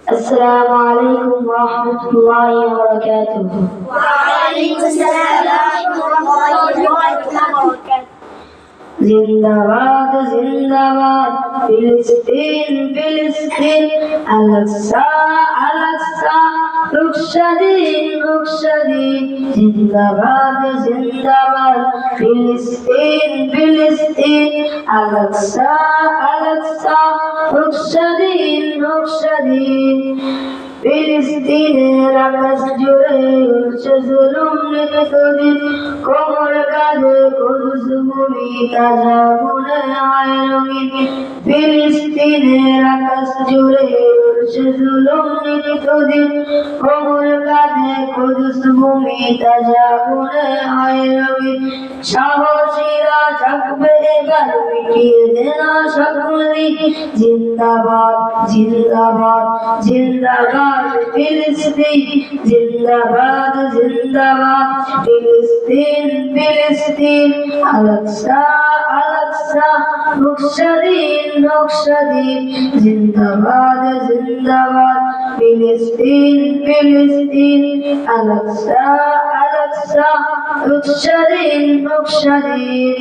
السلام عليكم ورحمة الله وبركاته. وعليكم السلام ورحمة الله وبركاته. জিন্দাবাদ জিন্দাবাদ ফিলিস্তিন ফিলিস্তিন আল-আকসা আল-আকসা রুখ স্বাধীন রুখ স্বাধীন জিন্দাবাদ জিন্দাবাদ ফিলিস্তিন ফিলিস্তিন আল-আকসা আল-আকসা রুখ স্বাধীন রুখ স্বাধীন ফিলিস্তিনের আকাশ জুড়ে উঠছে জুলুম নিত্যদিন কোমর কাঁধে কুদস ভূমি তাজা গুণে হয় রঙিন ফিলিস্তিনের আকাশ জুড়ে উঠছে জুলুম নিত্যদিন কোমর কাঁধে কুদস ভূমি তাজা গুণে হয় রঙিন সাহসীরা থাকবে এবার মিটিয়ে দেনা সকলি জিন্দাবাদ জিন্দাবাদ জিন্দাবাদ ফিলিস্তিন জিন্দাবাদ জিন্দাবাদ ফিলিস্তিন ফিলিস্তিন আল-আকসা আল-আকসা রুখ স্বাধীন রুখ স্বাধীন জিন্দাবাদ জিন্দাবাদ ফিলিস্তিন ফিলিস্তিন আল-আকসা আল-আকসা রুখ স্বাধীন রুখ স্বাধীন।